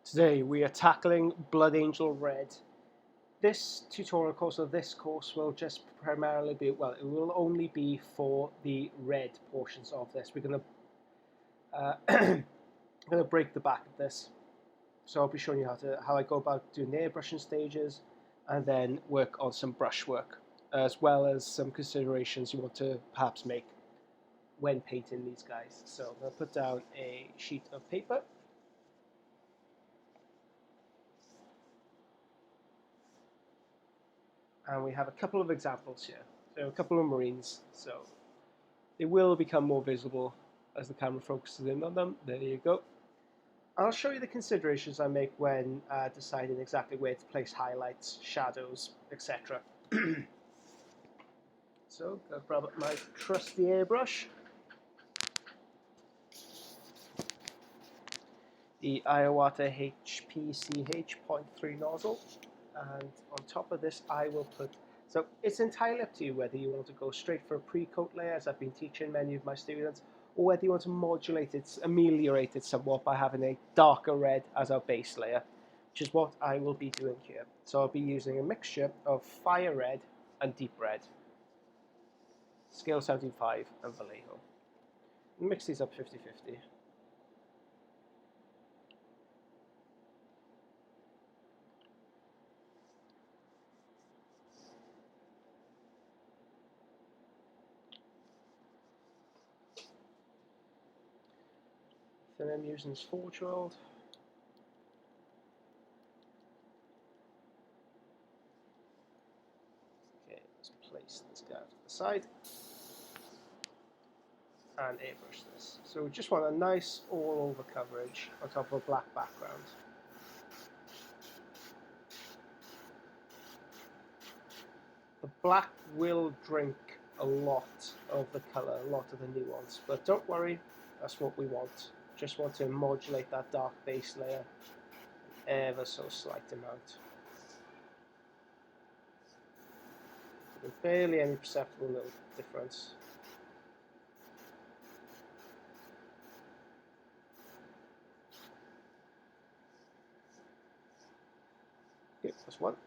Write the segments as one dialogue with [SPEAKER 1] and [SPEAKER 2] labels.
[SPEAKER 1] Today we are tackling Blood Angel Red. This tutorial course, or this course, will just primarily be, well, it will only be for the red portions of this. We're going to break the back of this. So I'll be showing you how I go about doing the airbrushing stages, and then work on some brush work, as well as some considerations you want to perhaps make when painting these guys. So I'm going to put down a sheet of paper. And we have a couple of examples here. So a couple of marines. So they will become more visible as the camera focuses in on them. There you go. I'll show you the considerations I make when deciding exactly where to place highlights, shadows, etc. So go grab up my trusty airbrush. The Iwata HPCH 0.3 nozzle. And on top of this I will put, so it's entirely up to you whether you want to go straight for a pre-coat layer, as I've been teaching many of my students, or whether you want to modulate it, ameliorate it somewhat by having a darker red as our base layer, which is what I will be doing here. So I'll be using a mixture of fire red and deep red, scale 75 and Vallejo. Mix these up 50-50. Then I'm using this Forge World. Okay, let's place this guy to the side and airbrush this. So we just want a nice all-over coverage on top of a black background. The black will drink a lot of the colour, a lot of the nuance, but don't worry, that's what we want. Just want to modulate that dark base layer ever so slight amount. So barely any perceptible little difference. Okay, that's one.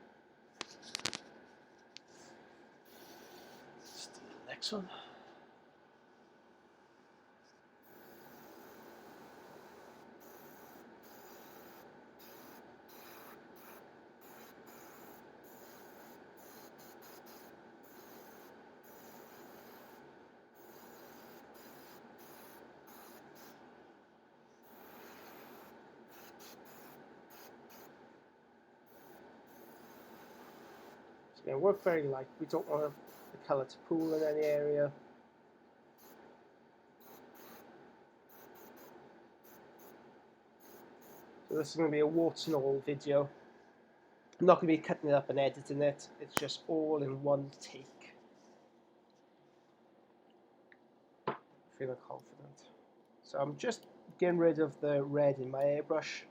[SPEAKER 1] Let's do the next one. It's going to work very light. We don't want the colour to pool in any area. So this is going to be a warts and all video. I'm not going to be cutting it up and editing it. It's just all in one take. Feeling confident. So I'm just getting rid of the red in my airbrush.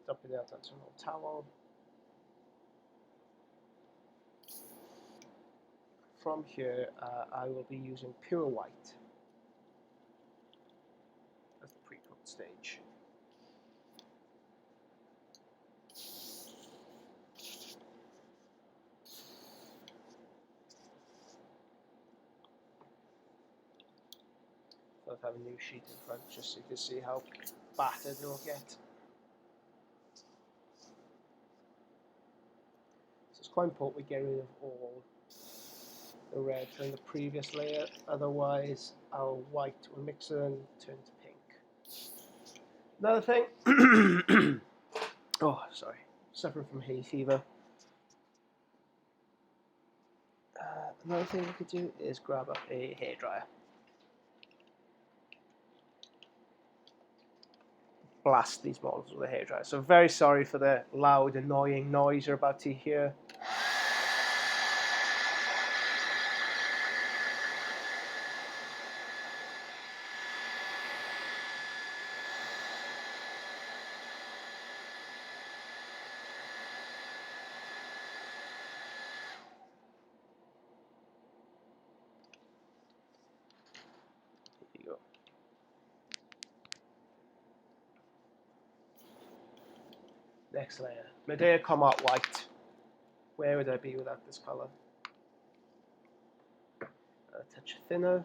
[SPEAKER 1] Dumping it out onto an old towel. From here, I will be using pure white as the pre-coat stage. I'll have a new sheet in front just so you can see how battered it'll get. So it's quite important we get rid of all the red from the previous layer, otherwise our white will mix it and turn to pink. Another thing, oh sorry, suffering from hay fever. Another thing we could do is grab up a hairdryer. Blast these models with a hairdryer. So very sorry for the loud, annoying noise you're about to hear. Here you go. Next layer. Medea Comart White. Where would I be without this color? A touch thinner.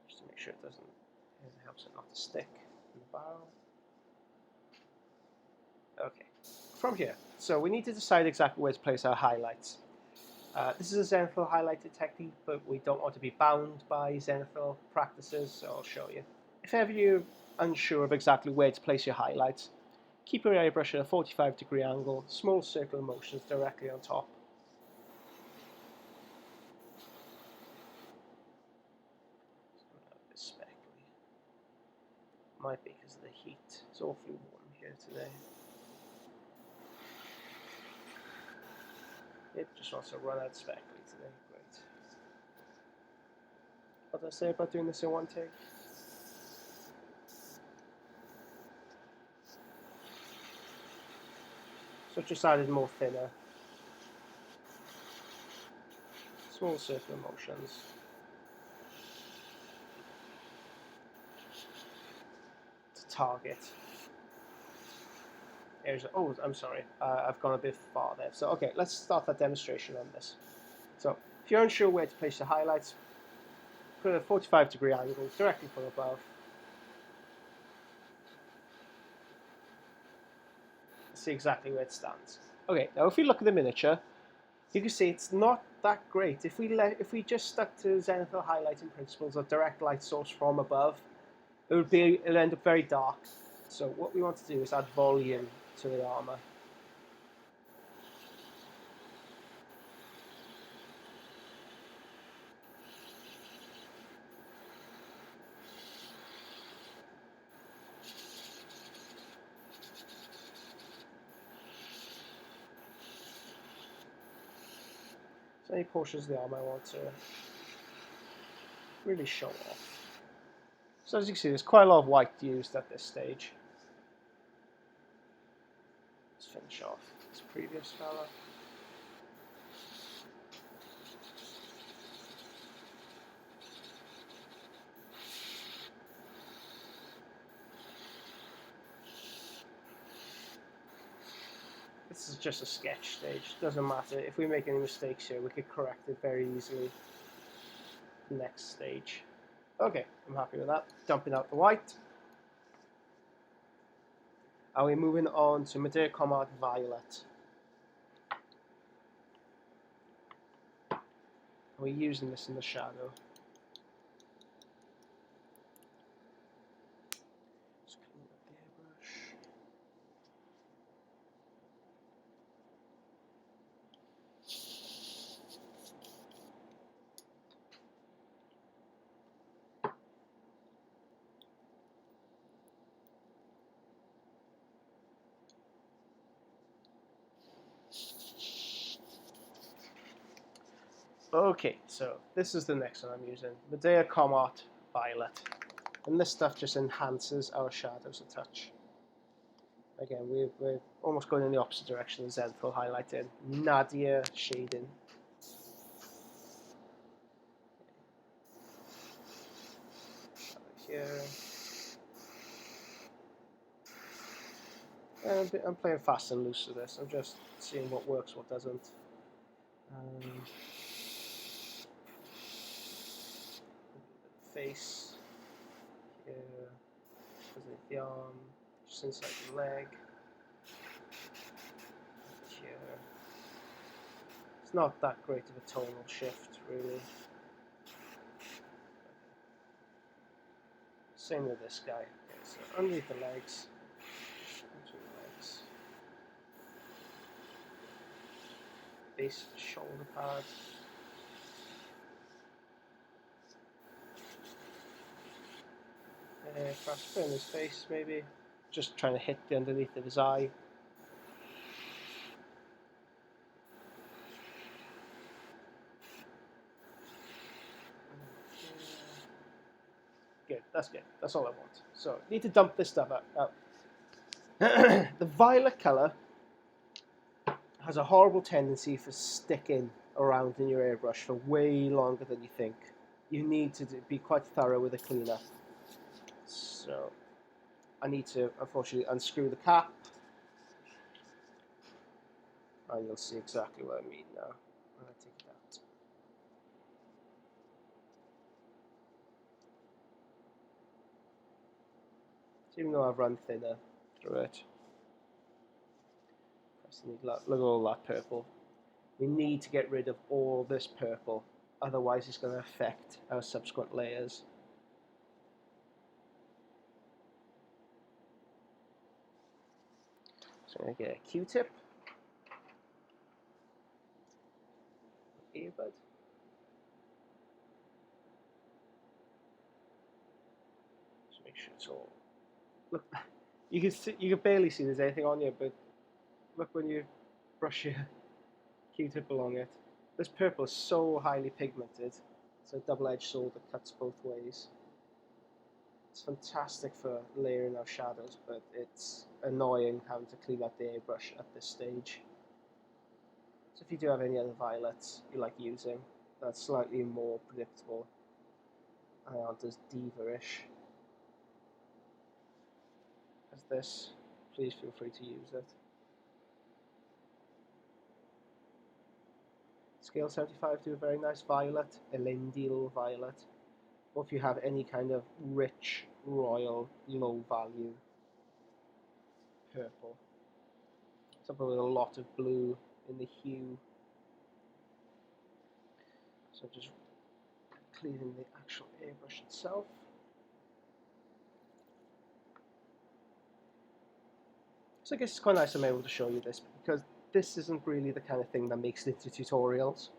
[SPEAKER 1] Just to make sure it doesn't, it helps it not to stick in the barrel. Okay, from here. So we need to decide exactly where to place our highlights. This is a zenithal highlighted technique, but we don't want to be bound by zenithal practices, so I'll show you. If ever you're unsure of exactly where to place your highlights, keep your airbrush at a 45-degree angle, small circular motions directly on top. This speckly. Might be because of the heat. It's awfully warm here today. It just wants to run out speckly today. Great. What did I say about doing this in one take? So just added more thinner. Small circular motions. To target. Oh, I'm sorry. I've gone a bit far there. So, okay, let's start that demonstration on this. So, if you're unsure where to place your highlights, put a 45-degree angle directly from above. See exactly where it stands. Okay, now if we look at the miniature, you can see it's not that great. If we just stuck to zenithal highlighting principles or direct light source from above, it'll end up very dark. So what we want to do is add volume to the armor. So any portions of the armor I want to really show off. So as you can see, there's quite a lot of white used at this stage. Let's finish off this previous fella. This is just a sketch stage. Doesn't matter. If we make any mistakes here, we could correct it very easily. Next stage. Okay, I'm happy with that. Dumping out the white. Are we moving on to Medea Comart Violet? Are we using this in the shadow? Just clean up the airbrush. Okay, so this is the next one I'm using. Medea Comart Violet. And this stuff just enhances our shadows a touch. Again, we're almost going in the opposite direction of zenithal highlighting. Nadir shading. Here. I'm playing fast and loose with this. I'm just seeing what works, what doesn't. Face. Here. The arm. Just inside the leg. Here. It's not that great of a tonal shift, really. Same with this guy. Okay, so underneath the legs. Into the legs. Base shoulder pad. Perhaps put in his face, maybe. Just trying to hit the underneath of his eye. Good, that's good. That's all I want. So, need to dump this stuff out. The violet colour has a horrible tendency for sticking around in your airbrush for way longer than you think. You need to be quite thorough with a cleanup. So, I need to, unfortunately, unscrew the cap. And you'll see exactly what I mean now when I take it out. So even though I've run thinner through it, look at all that purple. We need to get rid of all this purple, otherwise it's going to affect our subsequent layers. So I'm going to get a Q-tip, earbud. Just make sure it's all. Look, you can barely see there's anything on you, but look when you brush your Q-tip along it. This purple is so highly pigmented. It's a double-edged sword that cuts both ways. It's fantastic for layering our shadows, but it's annoying having to clean up the airbrush at this stage. So if you do have any other violets you like using, that's slightly more predictable and aren't as diva-ish as this, please feel free to use it. Scale 75 do a very nice violet, Elendil violet, or if you have any kind of rich, royal, low value purple. Something with a lot of blue in the hue. So just cleaning the actual airbrush itself. So I guess it's quite nice I'm able to show you this, because this isn't really the kind of thing that makes it into tutorials.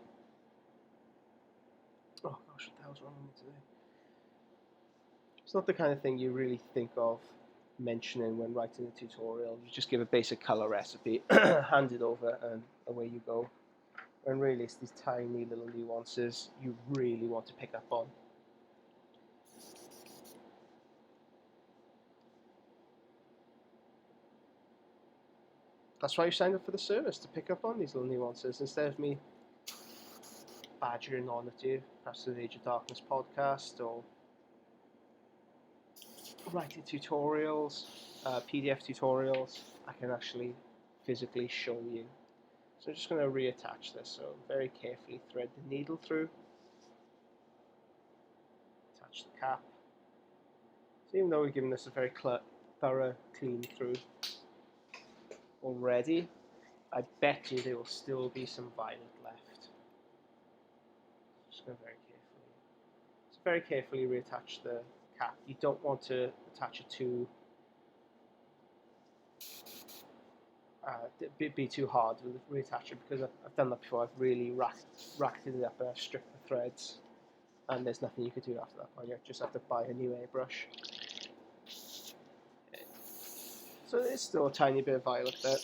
[SPEAKER 1] Oh gosh, what the hell's wrong with me today? It's not the kind of thing you really think of mentioning when writing a tutorial. You just give a basic color recipe, hand it over, and away you go. When really it's these tiny little nuances you really want to pick up on. That's why you signed up for the service, to pick up on these little nuances, instead of me badgering on at you, perhaps the Age of Darkness podcast, or writing tutorials, PDF tutorials. I can actually physically show you. So I'm just going to reattach this. So very carefully thread the needle through, attach the cap. So even though we've given this a very thorough clean through already, I bet you there will still be some violet left. Just go very carefully reattach the cap. You don't want to attach it too be too hard with the reattacher, because I've done that before. I've really racked it up and I've stripped the threads, and there's nothing you could do after that point. You just have to buy a new airbrush. Okay. So there's still a tiny bit of violet there.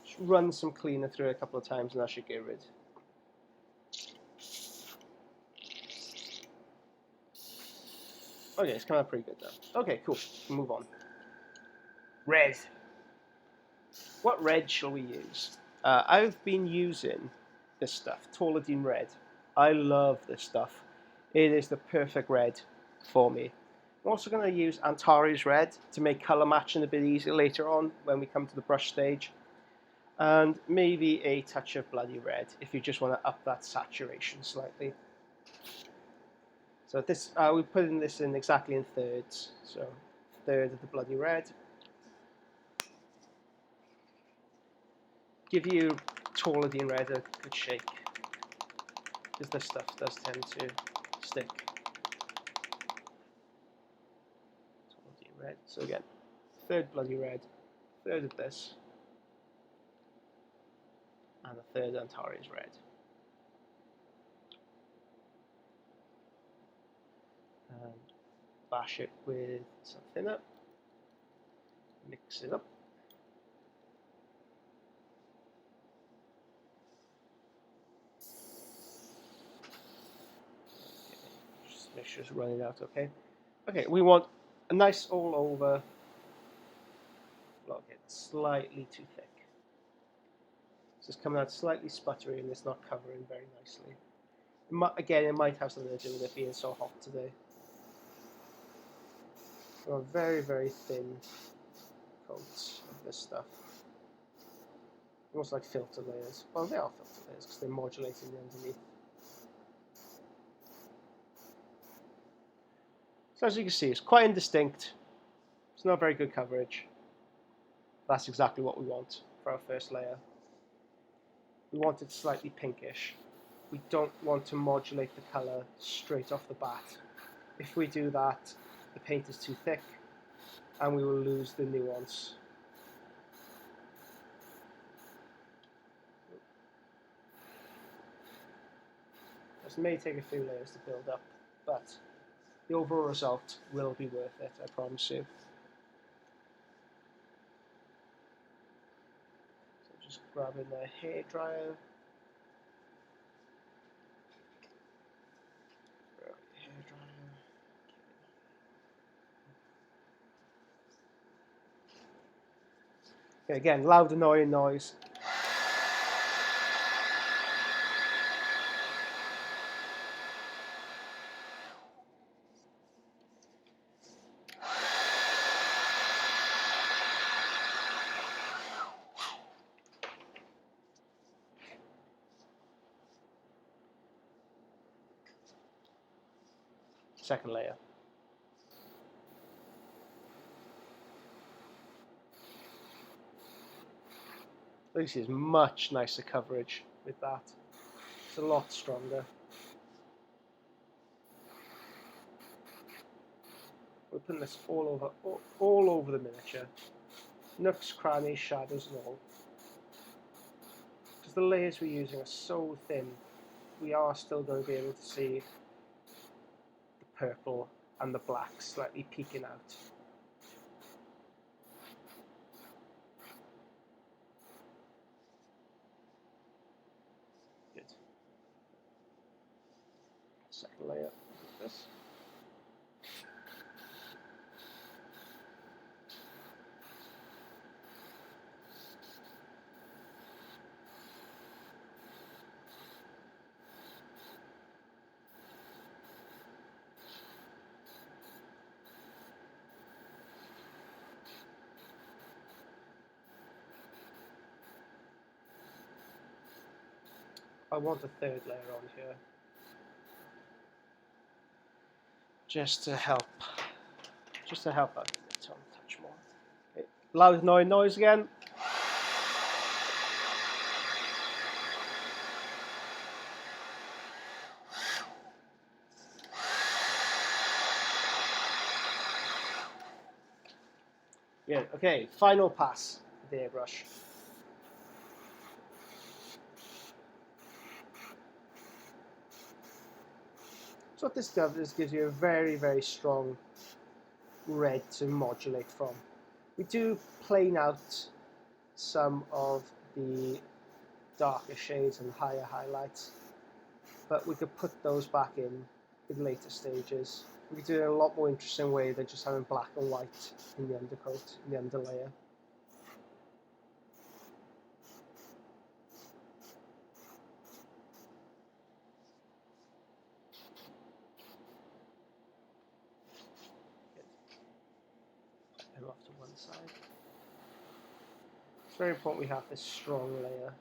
[SPEAKER 1] Just run some cleaner through it a couple of times and that should get rid. Okay, it's coming out pretty good though. Okay, cool. We'll move on. Red. What red shall we use? I've been using this stuff, Tauladine Red. I love this stuff. It is the perfect red for me. I'm also going to use Antares Red to make colour matching a bit easier later on when we come to the brush stage. And maybe a touch of Bloody Red if you just want to up that saturation slightly. So this, we're putting this in exactly in thirds. So third of the Bloody Red. Give you Tauladine Red a good shake, because this stuff does tend to stick. Tauladine Red. So again, third Bloody Red, third of this, and a third Antares Red. And bash it with some thinner, mix it up. Okay, just make sure it's running out okay. Okay, we want a nice all over block. It's slightly too thick. So it's coming out slightly sputtery and it's not covering very nicely. Again, it might have something to do with it being so hot today. There are very, very thin coats of this stuff. Almost like filter layers. Well, they are filter layers because they're modulating the underneath. So as you can see, it's quite indistinct. It's not very good coverage. That's exactly what we want for our first layer. We want it slightly pinkish. We don't want to modulate the colour straight off the bat. If we do that, the paint is too thick and we will lose the nuance. This may take a few layers to build up, but the overall result will be worth it, I promise you. So just grabbing the hairdryer. Okay, again, loud annoying noise. Second layer. This is much nicer coverage with that. It's a lot stronger. We're putting this all over the miniature. Nooks, crannies, shadows and all. Because the layers we're using are so thin, we are still going to be able to see the purple and the black slightly peeking out. Good. Second layer is this. I want a third layer on here, just to help out the tone touch more. Okay. Loud annoying noise again. Yeah. Okay. Final pass with the airbrush. So what this does is gives you a very, very strong red to modulate from. We do plane out some of the darker shades and higher highlights, but we could put those back in later stages. We could do it in a lot more interesting way than just having black and white in the undercoat, in the underlayer. Put them off to one side. It's very important we have this strong layer.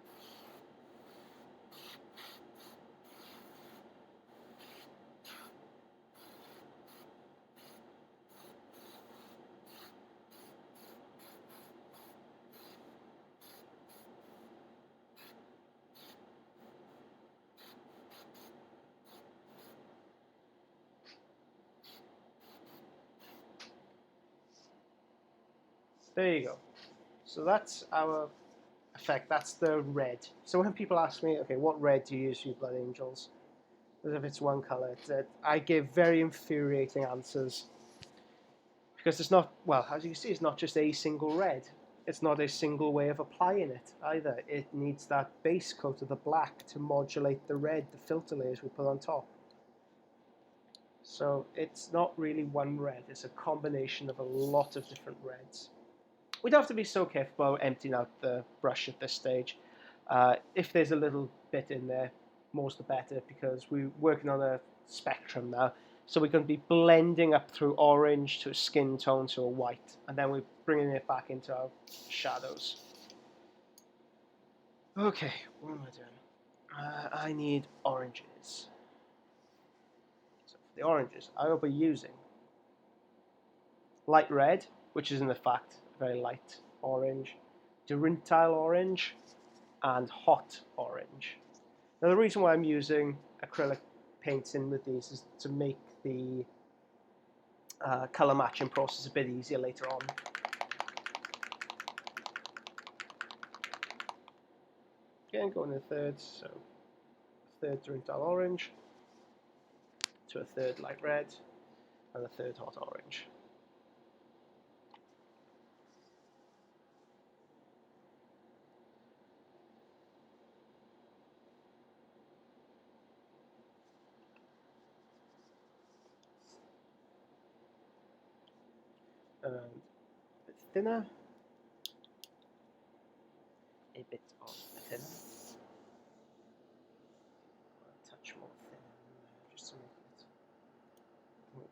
[SPEAKER 1] There you go. So that's our effect. That's the red. So when people ask me, okay, what red do you use for your Blood Angels? As if it's one color, I give very infuriating answers. Because it's not, well, as you can see, it's not just a single red. It's not a single way of applying it either. It needs that base coat of the black to modulate the red, the filter layers we put on top. So it's not really one red. It's a combination of a lot of different reds. We don't have to be so careful about emptying out the brush at this stage. If there's a little bit in there, more's the better, because we're working on a spectrum now. So we're going to be blending up through orange to a skin tone to a white, and then we're bringing it back into our shadows. Okay, what am I doing? I need oranges. So for the oranges, I will be using light red, which is in fact a very light orange, Durintile orange, and hot orange. Now the reason why I'm using acrylic paints in with these is to make the colour matching process a bit easier later on. Again, going in a third, so a third Durintile orange to a third light red and a third hot orange. And a bit thinner, a bit of thinner, a touch more thin, just to make it more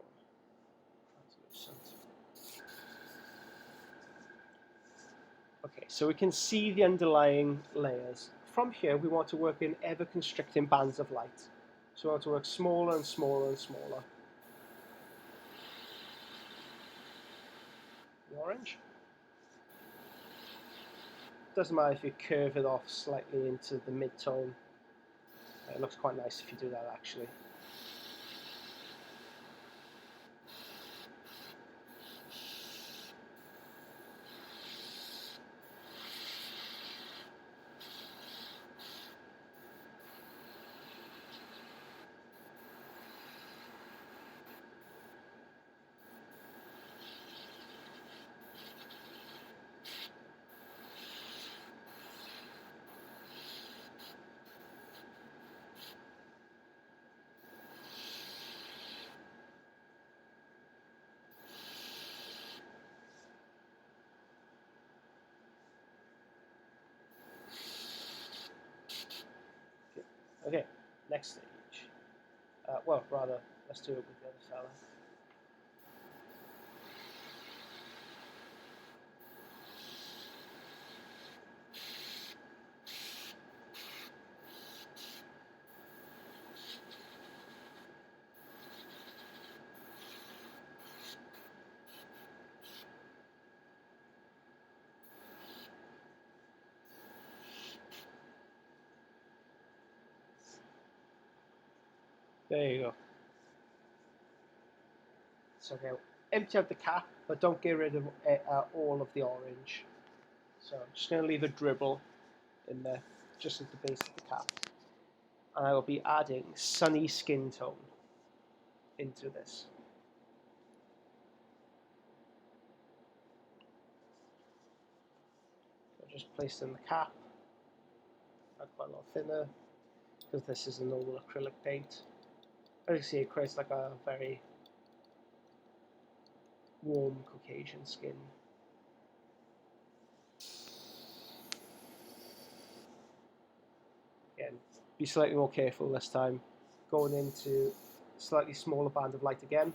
[SPEAKER 1] translucent. Okay, so we can see the underlying layers. From here, we want to work in ever-constricting bands of light. So we want to work smaller and smaller and smaller. The orange. Doesn't matter if you curve it off slightly into the mid-tone. It looks quite nice if you do that, actually. Okay, next stage. Well, rather, let's do it with the other fella. There you go. So okay, empty out the cap, but don't get rid of all of the orange. So I'm just going to leave a dribble in there, just at the base of the cap. And I will be adding sunny skin tone into this. So just place in the cap, add quite a lot thinner, because this is a normal acrylic paint. As you can see, it creates like a very warm Caucasian skin. Again, be slightly more careful this time. Going into a slightly smaller band of light again.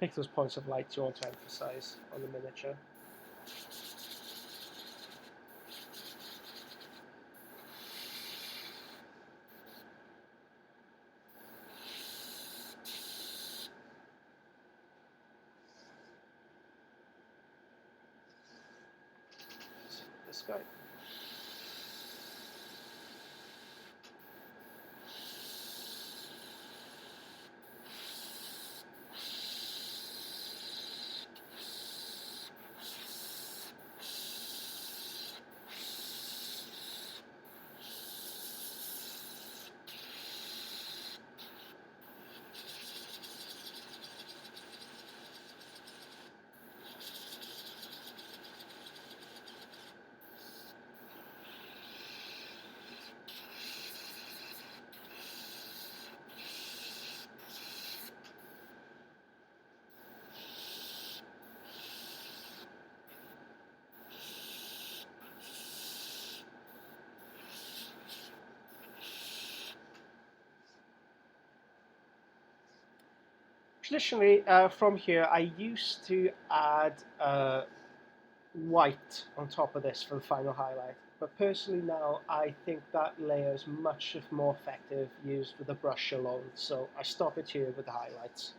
[SPEAKER 1] Pick those points of light you want to emphasize on the miniature. This guy. Traditionally, from here, I used to add white on top of this for the final highlight. But personally now, I think that layer is much more effective used with a brush alone. So I stop it here with the highlights.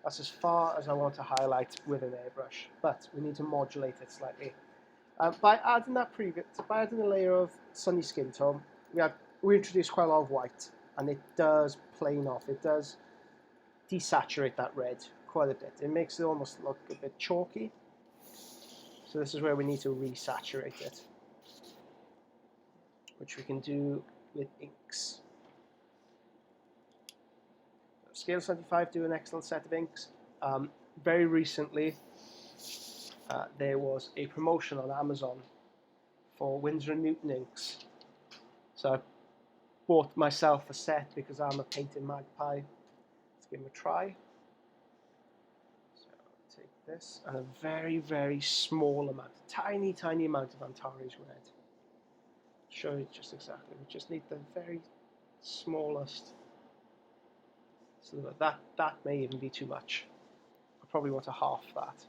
[SPEAKER 1] That's as far as I want to highlight with an airbrush. But we need to modulate it slightly. By adding by adding a layer of sunny skin tone, we introduce quite a lot of white, and it does plane off. It does desaturate that red quite a bit. It makes it almost look a bit chalky. So this is where we need to resaturate it, which we can do with inks. Scale 75 do an excellent set of inks. Very recently, there was a promotion on Amazon for Winsor & Newton inks. So I bought myself a set because I'm a painting magpie. Let's give them a try. So take this and a very, very small amount, tiny, tiny amount of Antares red. Show you just exactly. We just need the very smallest. So that may even be too much. I probably want to half that.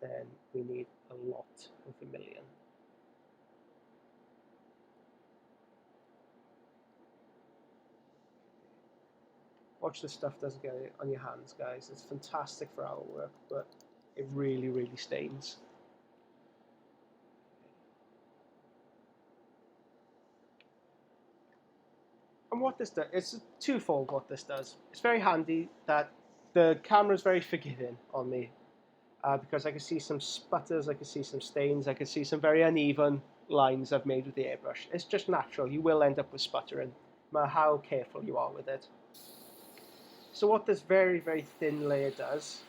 [SPEAKER 1] Then we need a lot of vermilion. Watch this stuff doesn't get it on your hands, guys. It's fantastic for our work, but it really, really stains. And what this does, it's twofold what this does. It's very handy that the camera is very forgiving on me because I can see some sputters, I can see some stains, I can see some very uneven lines I've made with the airbrush. It's just natural. You will end up with sputtering, no matter how careful you are with it. So what this very, very thin layer does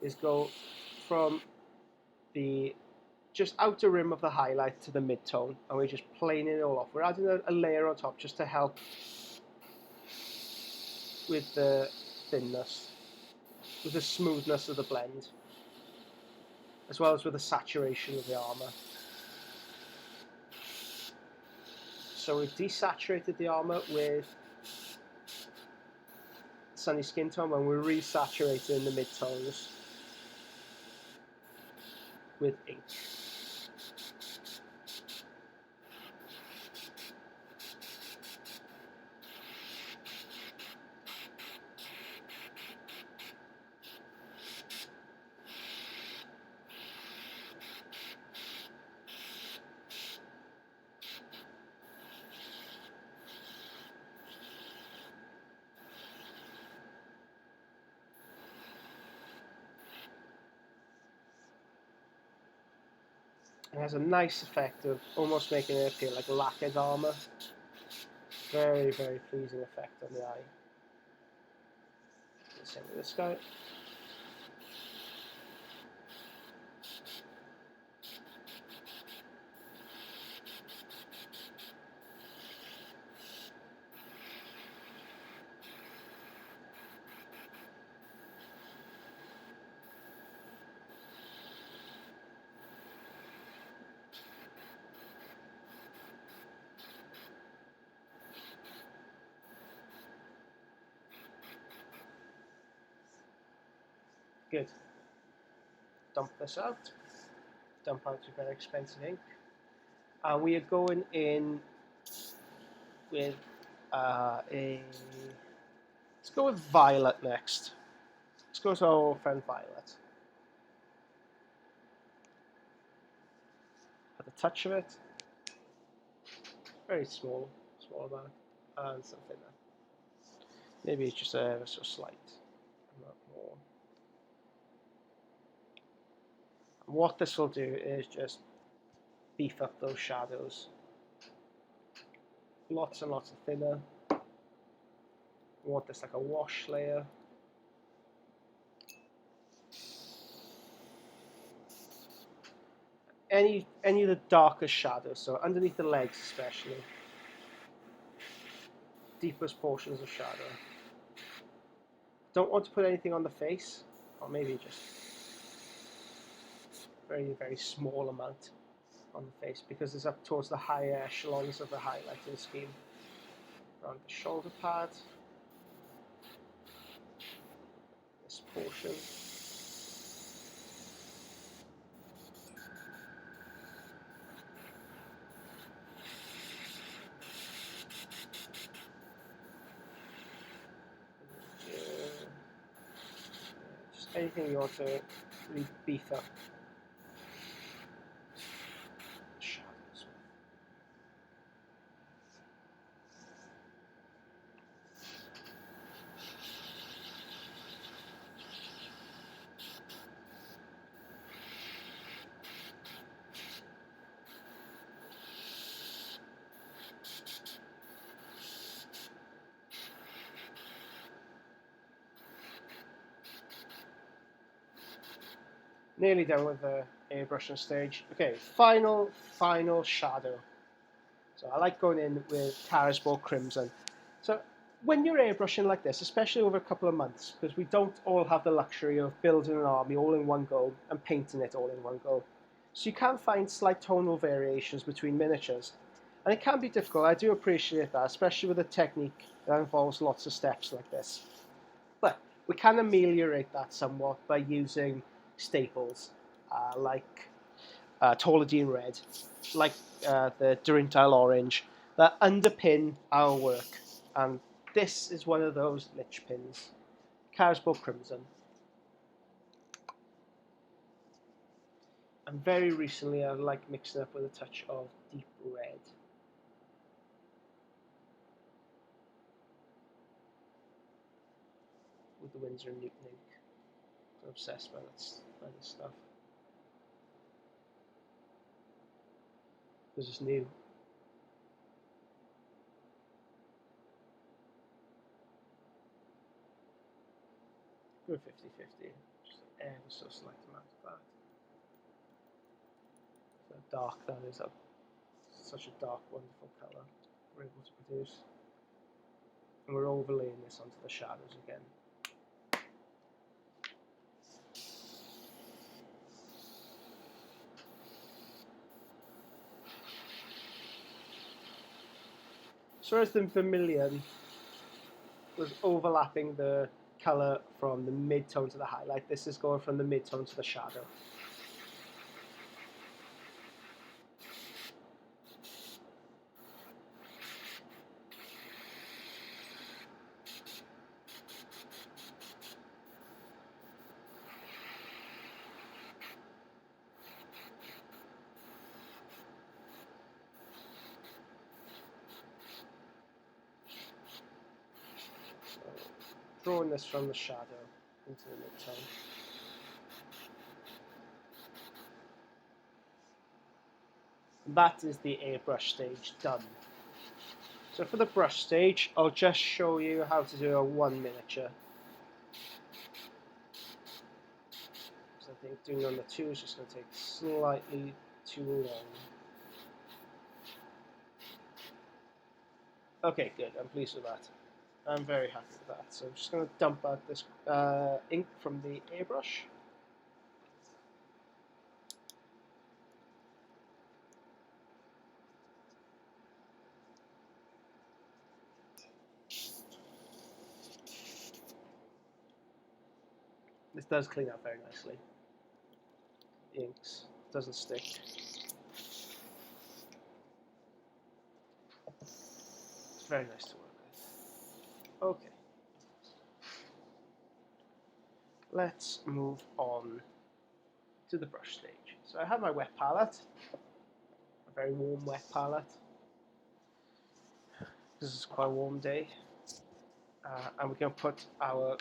[SPEAKER 1] is go from the just outer rim of the highlight to the mid-tone, and we're just planing it all off. We're adding a layer on top just to help with the thinness, with the smoothness of the blend, as well as with the saturation of the armour. So we've desaturated the armour with sunny skin tone, and we're resaturating the mid-tones with ink. It has a nice effect of almost making it appear like lacquered armour. Very, very pleasing effect on the eye. Same with this guy. Good. Dump this out. Dump out your very expensive ink. And we are going in with let's go with violet next. Let's go to our old friend Violet. Have a touch of it. Very small amount. And something there. Maybe it's just ever so slight. Not more. And what this will do is just beef up those shadows. Lots and lots of thinner. We want this like a wash layer. Any of the darkest shadows, so underneath the legs especially. Deepest portions of shadow. Don't want to put anything on the face, or maybe just very, very small amount on the face because it's up towards the higher echelons of the highlighting scheme. around the shoulder pad, this portion. Just anything you want to really beef up. Shadows. Nearly done with the airbrushing stage. Okay, final shadow. So I like going in with Carisbrooke Crimson. So when you're airbrushing like this, especially over a couple of months, because we don't all have the luxury of building an army all in one go and painting it all in one go. So you can find slight tonal variations between miniatures. And it can be difficult, I do appreciate that, especially with a technique that involves lots of steps like this. But we can ameliorate that somewhat by using staples like Tauladine Red, like the Durintile Orange, that underpin our work. And this is one of those lich pins. Carisbrooke Crimson. And very recently I like mixing up with a touch of deep red. With the Winsor and Newton ink. I'm obsessed by this stuff. This is new. Go 50-50. Just an ever so slight amount of that. So dark that is, such a dark, wonderful colour we're able to produce. And we're overlaying this onto the shadows again. So as the vermilion was overlapping the colour from the mid-tone to the highlight, this is going from the mid-tone to the shadow. So, drawing this from the shadow into the mid-tone. That is the airbrush stage done. So for the brush stage, I'll just show you how to do a one miniature. So I think doing number 2 is just going to take slightly too long. Okay, good. I'm pleased with that. I'm very happy with that. So I'm just going to dump out this ink from the airbrush. This does clean up very nicely. The inks doesn't stick. It's very nice to work with. Okay. Let's move on to the brush stage. So I have my wet palette, a very warm wet palette. This is quite a warm day. And we're going to put our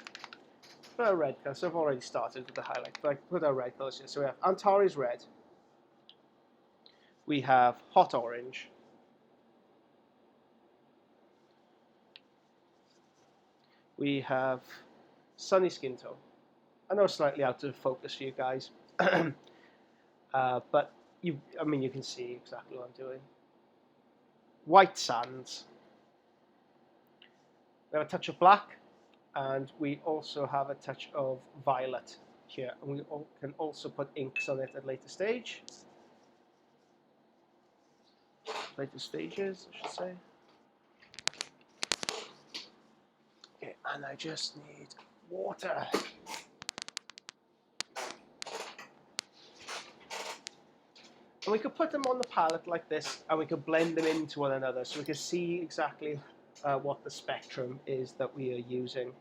[SPEAKER 1] red color. So I've already started with the highlight, but I can put our red colors here. So we have Antares Red. We have Hot Orange. We have Sunny Skin Tone. I know it's slightly out of focus for you guys, but you can see exactly what I'm doing. White Sands. We have a touch of black, and we also have a touch of violet here. And we can also put inks on it at later stage. Later stages, I should say. and I just need water. And we could put them on the palette like this, and we could blend them into one another, so we can see exactly what the spectrum is that we are using.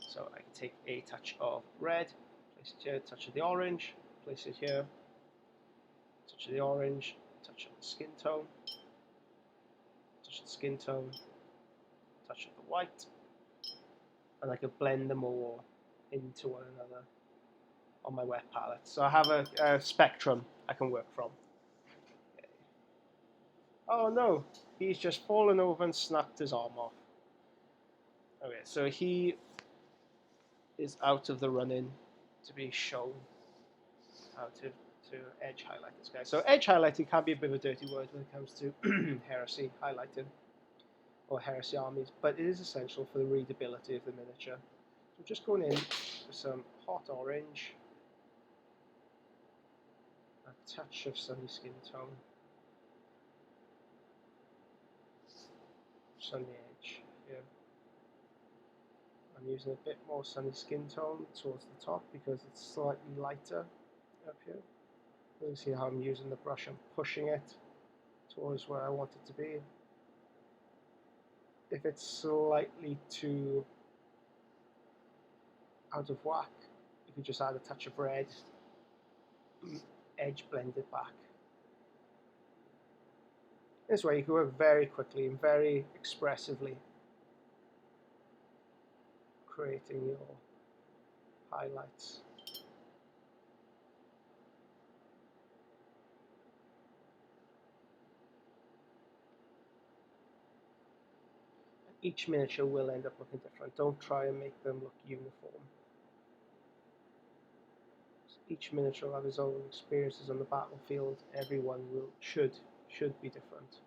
[SPEAKER 1] So I can take a touch of red, place it here, touch of the orange, place it here, touch of the orange, touch of the skin tone, touch of the skin tone, touch of the white, and I could blend them all into one another on my wet palette. So I have a spectrum I can work from. Okay. Oh no, he's just fallen over and snapped his arm off. Okay, so he is out of the running to be shown how to edge highlight this guy. So edge highlighting can be a bit of a dirty word when it comes to heresy highlighting or heresy armies, but it is essential for the readability of the miniature. So I'm just going in with some hot orange, a touch of sunny skin tone, sunny edge here. I'm using a bit more sunny skin tone towards the top because it's slightly lighter up here. You can see how I'm using the brush, I'm pushing it towards where I want it to be. If it's slightly too out of whack, you can just add a touch of red, edge blend it back. This way you can work very quickly and very expressively, creating your highlights. Each miniature will end up looking different. Don't try and make them look uniform. Each miniature will have his own experiences on the battlefield. Everyone should be different.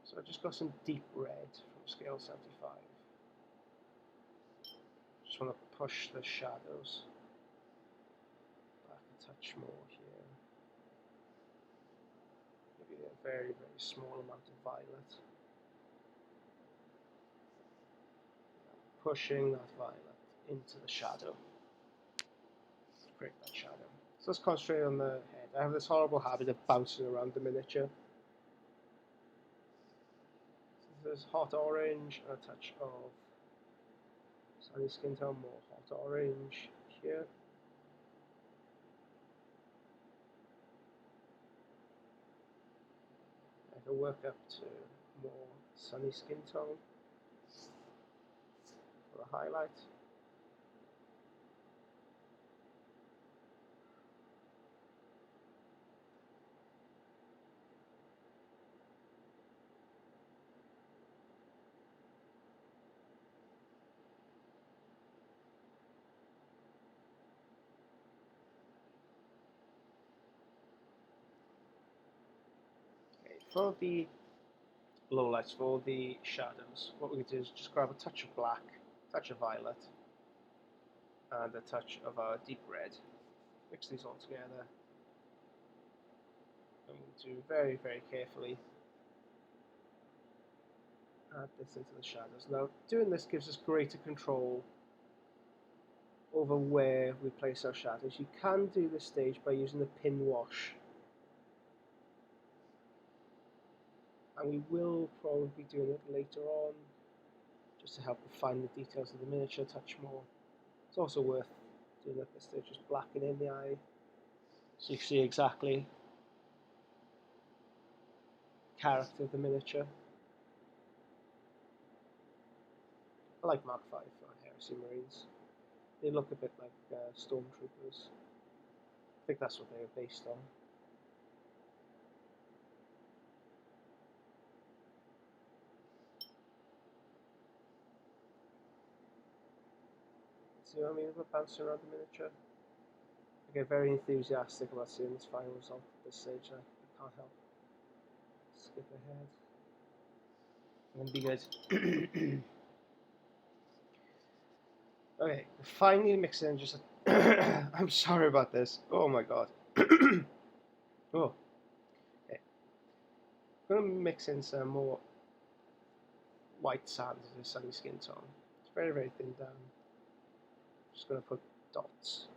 [SPEAKER 1] So I just got some deep red from scale 75. Just want to push the shadows back a touch more here. Maybe a very, very small amount of violet. Pushing that violet into the shadow. Create that shadow. So let's concentrate on the head. I have this horrible habit of bouncing around the miniature. So there's hot orange and a touch of sunny skin tone, more hot orange here. I can work up to more sunny skin tone for the highlight. For the lowlights, for the shadows, what we can do is just grab a touch of black, touch of violet, and a touch of our deep red. Mix these all together. And we'll do very, very carefully add this into the shadows. Now, doing this gives us greater control over where we place our shadows. You can do this stage by using the pin wash. And we will probably be doing it later on, just to help refine the details of the miniature a touch more. It's also worth doing at this stage, just blacken in the eye, so you see exactly the character of the miniature. I like Mark V for Heresy Marines. They look a bit like stormtroopers. I think that's what they were based on. See what I mean about bouncing around the miniature? I get very enthusiastic about seeing this final result at this stage. I can't help skip ahead. And then be good. Okay, finally mixing just a I'm sorry about this. Oh my god. Oh. Okay. I'm gonna mix in some more white sand as a sunny skin tone. It's very, very thin down. Just going to put dots.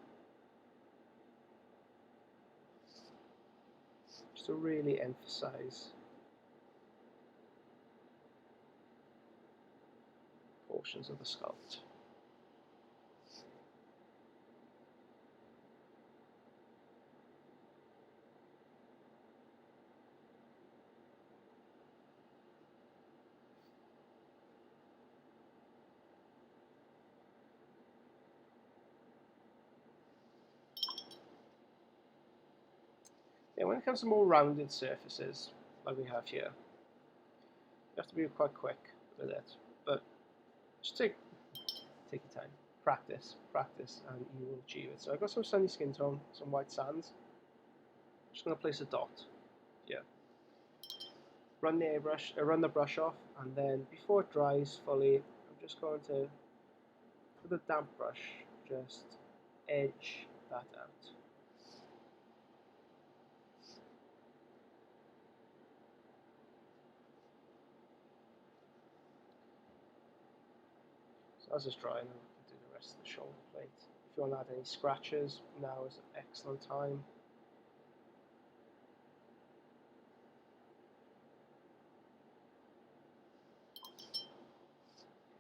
[SPEAKER 1] Just to really emphasize portions of the sculpt. Yeah, when it comes to more rounded surfaces, like we have here, you have to be quite quick with it. But just take your time, practice, and you will achieve it. So I've got some sunny skin tone, some white sands. Just going to place a dot here. Run the brush off, and then before it dries fully, I'm just going to, with a damp brush, just edge that out. So as it's drying, we can do the rest of the shoulder plate. If you want to add any scratches, now is an excellent time.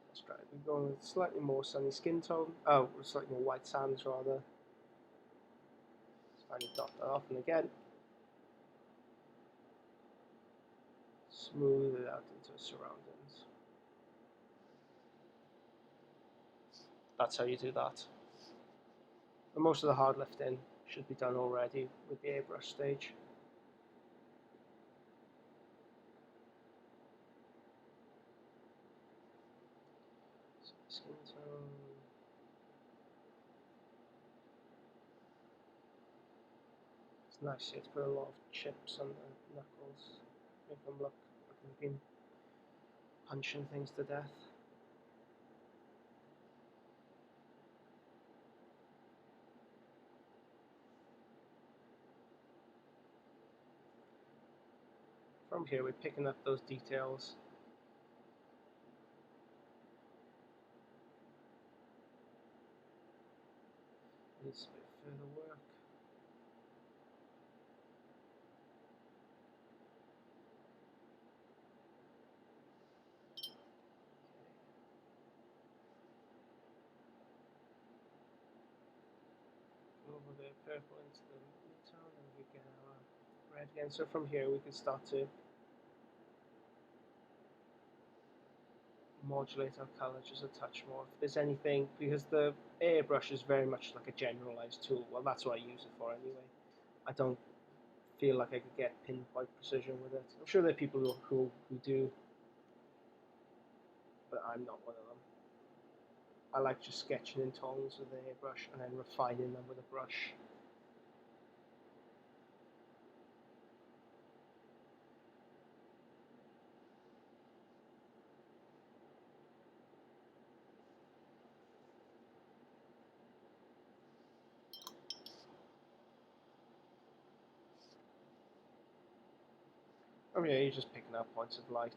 [SPEAKER 1] Let's try it. We're going with slightly more sunny skin tone. Oh, slightly more white sands rather. Let's finally dot that off, and again, smooth it out into the surroundings. That's how you do that. And most of the hard lifting should be done already with the airbrush stage. So skin tone. It's nice here to put a lot of chips on the knuckles, make them look like they've been punching things to death. From here we're picking up those details. Needs a bit further work. Over the purple into the mid-tone, and we get our red again. So from here we can start to modulate our colour just a touch more. If there's anything, because the airbrush is very much like a generalized tool, well that's what I use it for anyway. I don't feel like I could get pinpoint precision with it. I'm sure there are people who do, but I'm not one of them. I like just sketching in tones with the airbrush and then refining them with a brush. Oh yeah, you're just picking up points of light.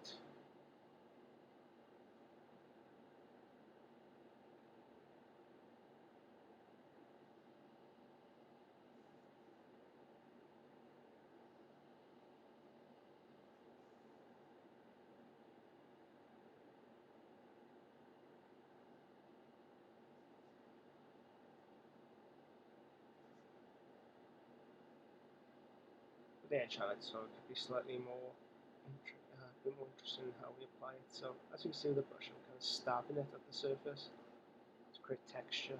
[SPEAKER 1] With the edge highlight, so it could be slightly more, a bit more interesting in how we apply it. So as you can see with the brush, I'm kind of stabbing it at the surface to create texture.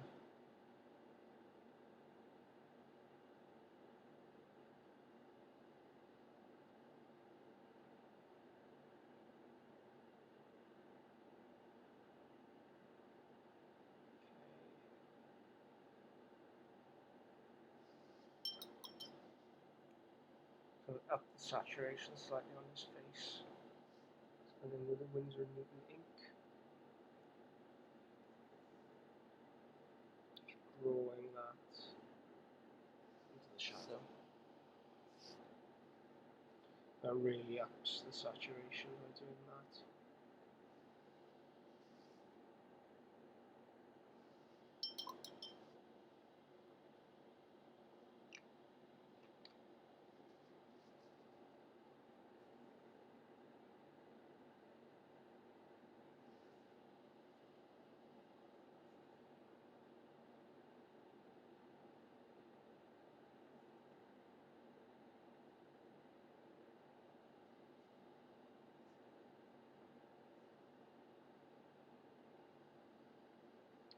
[SPEAKER 1] So up the saturation slightly on his face. And then with the Winsor & Newton ink, drawing that into the shadow. That really ups the saturation by doing that.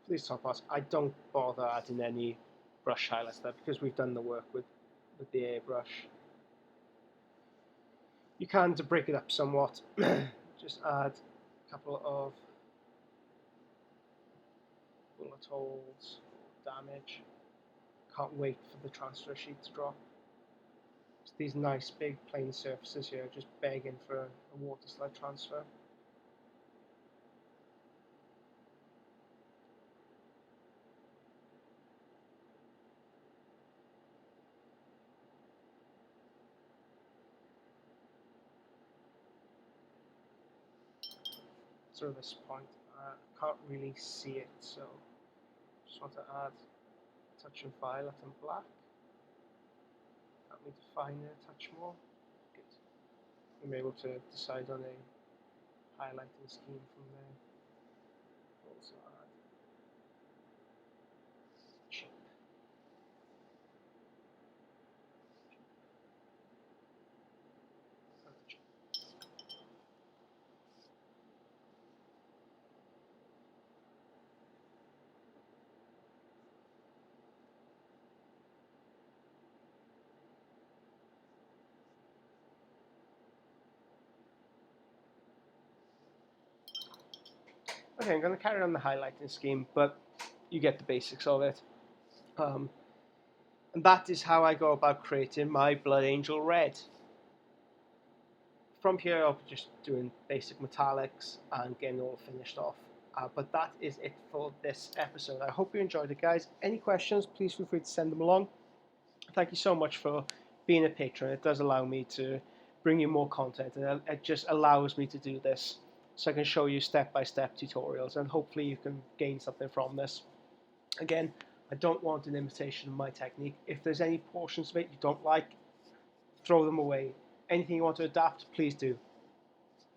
[SPEAKER 1] for these top parts, I don't bother adding any brush highlights there because we've done the work with the airbrush. You can, to break it up somewhat, just add a couple of bullet holes, damage. Can't wait for the transfer sheet to drop. It's these nice big plain surfaces here, just begging for a water slide transfer. So at this point, I can't really see it, so just want to add a touch of violet and black. Help me define it a touch more. Good. I'm able to decide on a highlighting scheme from there. Also add chip. Okay, I'm going to carry on the highlighting scheme, but you get the basics of it. And that is how I go about creating my Blood Angel Red. From here, I'll be just doing basic metallics and getting all finished off. But that is it for this episode. I hope you enjoyed it, guys. Any questions, please feel free to send them along. Thank you so much for being a patron. It does allow me to bring you more content, and it just allows me to do this so I can show you step-by-step tutorials, and hopefully you can gain something from this. Again, I don't want an imitation of my technique. If there's any portions of it you don't like, throw them away. Anything you want to adapt, please do.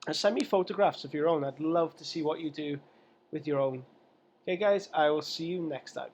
[SPEAKER 1] And send me photographs of your own. I'd love to see what you do with your own. Okay, guys, I will see you next time.